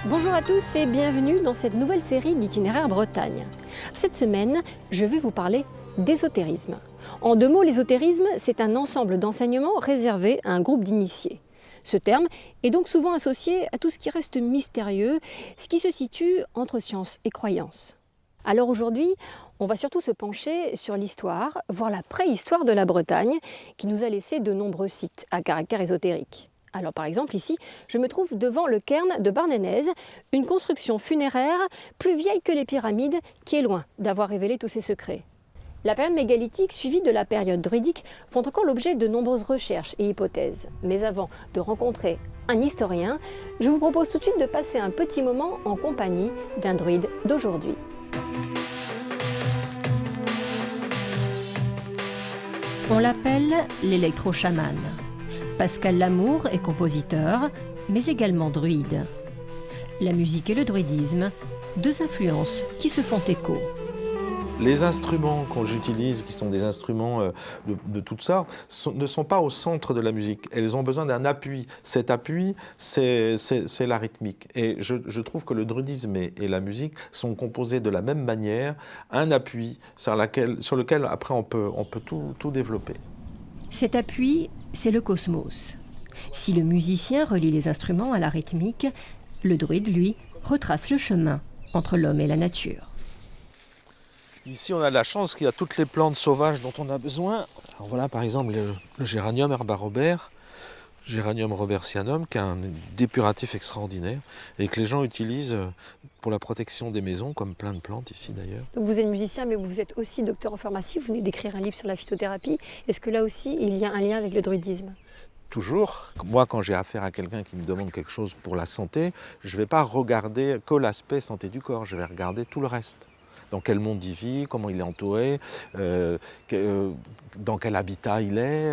Bonjour à tous et bienvenue dans cette nouvelle série d'Itinéraire Bretagne. Cette semaine, je vais vous parler d'ésotérisme. En deux mots, l'ésotérisme, c'est un ensemble d'enseignements réservés à un groupe d'initiés. Ce terme est donc souvent associé à tout ce qui reste mystérieux, ce qui se situe entre science et croyance. Alors aujourd'hui, on va surtout se pencher sur l'histoire, voire la préhistoire de la Bretagne, qui nous a laissé de nombreux sites à caractère ésotérique. Alors par exemple ici, je me trouve devant le cairn de Barnénèze, une construction funéraire plus vieille que les pyramides qui est loin d'avoir révélé tous ses secrets. La période mégalithique suivie de la période druidique font encore l'objet de nombreuses recherches et hypothèses. Mais avant de rencontrer un historien, je vous propose tout de suite de passer un petit moment en compagnie d'un druide d'aujourd'hui. On l'appelle l'électro-chaman. Pascal Lamour est compositeur, mais également druide. La musique et le druidisme, deux influences qui se font écho. Les instruments qu'on utilise, qui sont des instruments de toutes sortes, ne sont pas au centre de la musique. Elles ont besoin d'un appui. Cet appui, c'est la rythmique. Et je trouve que le druidisme et la musique sont composés de la même manière, un appui sur lequel après on peut tout développer. Cet appui, c'est le cosmos. Si le musicien relie les instruments à la rythmique, le druide, lui, retrace le chemin entre l'homme et la nature. Ici, on a la chance qu'il y a toutes les plantes sauvages dont on a besoin. Alors voilà, par exemple, le géranium herba robert, Géranium robertianum, qui a un dépuratif extraordinaire et que les gens utilisent pour la protection des maisons, comme plein de plantes ici d'ailleurs. Donc vous êtes musicien, mais vous êtes aussi docteur en pharmacie. Vous venez d'écrire un livre sur la phytothérapie. Est-ce que là aussi, il y a un lien avec le druidisme ? Toujours. Moi, quand j'ai affaire à quelqu'un qui me demande quelque chose pour la santé, je ne vais pas regarder que l'aspect santé du corps, je vais regarder tout le reste. Dans quel monde il vit, comment il est entouré, dans quel habitat il est,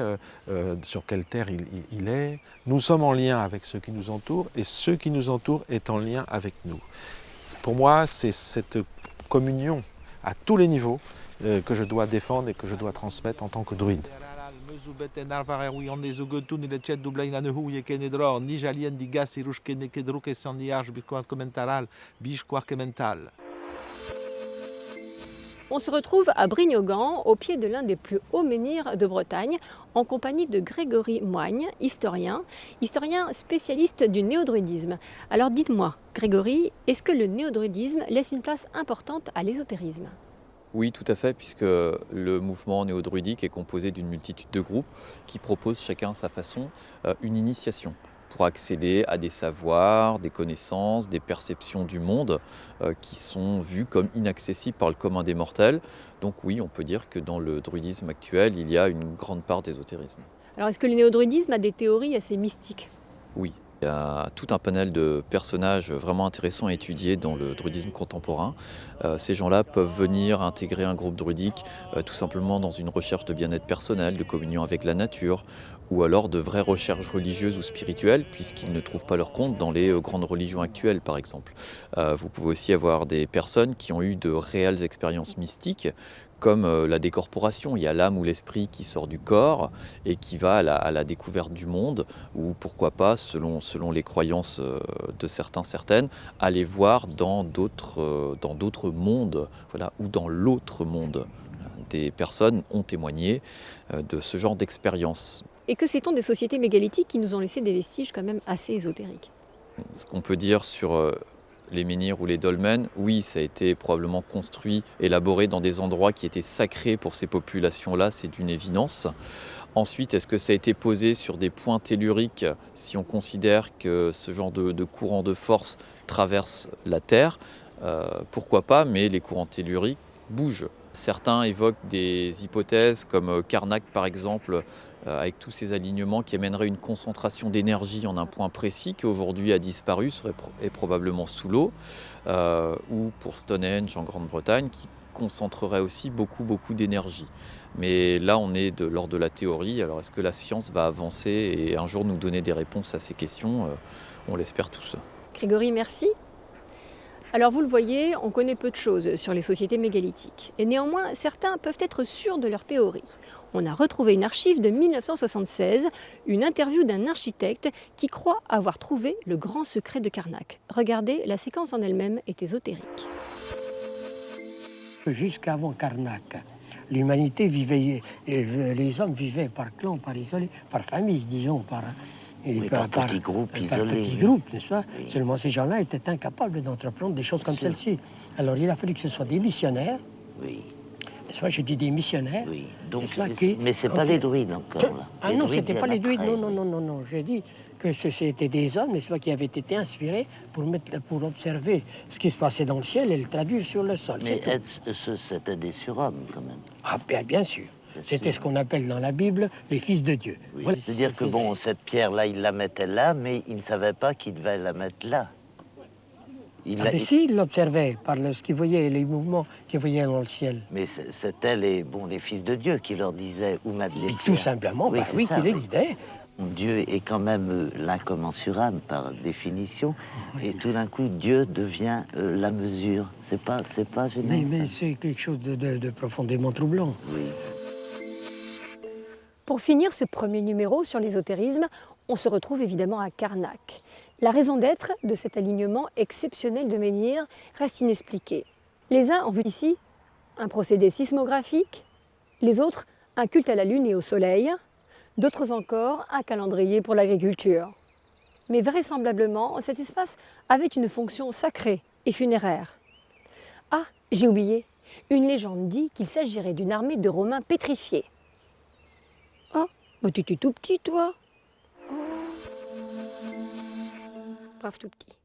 sur quelle terre il est. Nous sommes en lien avec ceux qui nous entourent et ceux qui nous entourent est en lien avec nous. Pour moi, c'est cette communion à tous les niveaux que je dois défendre et que je dois transmettre en tant que druide. On se retrouve à Brignogan, au pied de l'un des plus hauts menhirs de Bretagne, en compagnie de Grégory Moigne, historien spécialiste du néo-druidisme. Alors dites-moi, Grégory, est-ce que le néo-druidisme laisse une place importante à l'ésotérisme ? Oui, tout à fait, puisque le mouvement néo-druidique est composé d'une multitude de groupes qui proposent chacun à sa façon une initiation pour accéder à des savoirs, des connaissances, des perceptions du monde qui sont vues comme inaccessibles par le commun des mortels. Donc oui, on peut dire que dans le druidisme actuel, il y a une grande part d'ésotérisme. Alors est-ce que le néo-druidisme a des théories assez mystiques ? Oui. Il y a tout un panel de personnages vraiment intéressants à étudier dans le druidisme contemporain. Ces gens-là peuvent venir intégrer un groupe druidique tout simplement dans une recherche de bien-être personnel, de communion avec la nature, ou alors de vraies recherches religieuses ou spirituelles, puisqu'ils ne trouvent pas leur compte dans les grandes religions actuelles, par exemple. Vous pouvez aussi avoir des personnes qui ont eu de réelles expériences mystiques, comme la décorporation. Il y a l'âme ou l'esprit qui sort du corps et qui va à la découverte du monde, ou pourquoi pas, selon les croyances de certaines, aller voir dans d'autres mondes, voilà, ou dans l'autre monde. Des personnes ont témoigné de ce genre d'expérience. Et que sait-on des sociétés mégalithiques qui nous ont laissé des vestiges quand même assez ésotériques ? Ce qu'on peut dire sur les menhirs ou les dolmens, oui, ça a été probablement construit, élaboré dans des endroits qui étaient sacrés pour ces populations-là, c'est d'une évidence. Ensuite, est-ce que ça a été posé sur des points telluriques, si on considère que ce genre de courant de force traverse la Terre ? Pourquoi pas, mais les courants telluriques bougent. Certains évoquent des hypothèses comme Karnak par exemple, avec tous ces alignements qui amèneraient une concentration d'énergie en un point précis qui aujourd'hui a disparu, est probablement sous l'eau, ou pour Stonehenge en Grande-Bretagne qui concentrerait aussi beaucoup d'énergie. Mais là on est de l'ordre de la théorie, alors est-ce que la science va avancer et un jour nous donner des réponses à ces questions ? On l'espère tous. Grégory, merci. Alors vous le voyez, on connaît peu de choses sur les sociétés mégalithiques. Et néanmoins, certains peuvent être sûrs de leur théorie. On a retrouvé une archive de 1976, une interview d'un architecte qui croit avoir trouvé le grand secret de Karnak. Regardez, la séquence en elle-même est ésotérique. Jusqu'avant Karnak, l'humanité vivait, les hommes vivaient par clan, par isolés, par famille, disons, par petits groupes isolés. Petits groupes, n'est-ce pas? Oui. Seulement ces gens-là étaient incapables d'entreprendre des choses comme celle-ci. Alors il a fallu que ce soit des missionnaires, Oui, n'est-ce pas? Je dis des missionnaires. oui. Donc, n'est-ce pas, qui- mais c'est pas les druides encore, là. Ah Les non, druides c'était pas viennent les druides, après. non. J'ai dit que c'était des hommes, n'est-ce pas, qui avaient été inspirés pour observer ce qui se passait dans le ciel et le traduire sur le sol. Mais c'est tout. c'était des surhommes, quand même. Ah, bien sûr. Bien C'était sûr. ce qu'on appelle dans la Bible les fils de Dieu. Oui. Voilà, C'est-à-dire que, bon, cette pierre-là, il la mettait là, mais il ne savait pas qu'il devait la mettre là. Mais si, il l'observait par ce qu'il voyait, les mouvements qu'il voyait dans le ciel. Mais c'était les fils de Dieu qui leur disaient où mettre les Puis pierres. tout simplement, Oui, oui, c'est qui ça, les oui. guidait. Dieu est quand même l'incommensurable par définition, et tout d'un coup Dieu devient la mesure. C'est pas gênant. Mais ça. c'est quelque chose de profondément troublant. Oui. Pour finir ce premier numéro sur l'ésotérisme, on se retrouve évidemment à Karnak. La raison d'être de cet alignement exceptionnel de menhirs reste inexpliquée. Les uns ont vu ici un procédé sismographique, les autres un culte à la lune et au soleil, d'autres encore un calendrier pour l'agriculture. Mais vraisemblablement, cet espace avait une fonction sacrée et funéraire. Ah, j'ai oublié, une légende dit qu'il s'agirait d'une armée de Romains pétrifiés. Oh, bah t'étais tout petit, toi. Oh. Brave tout petit.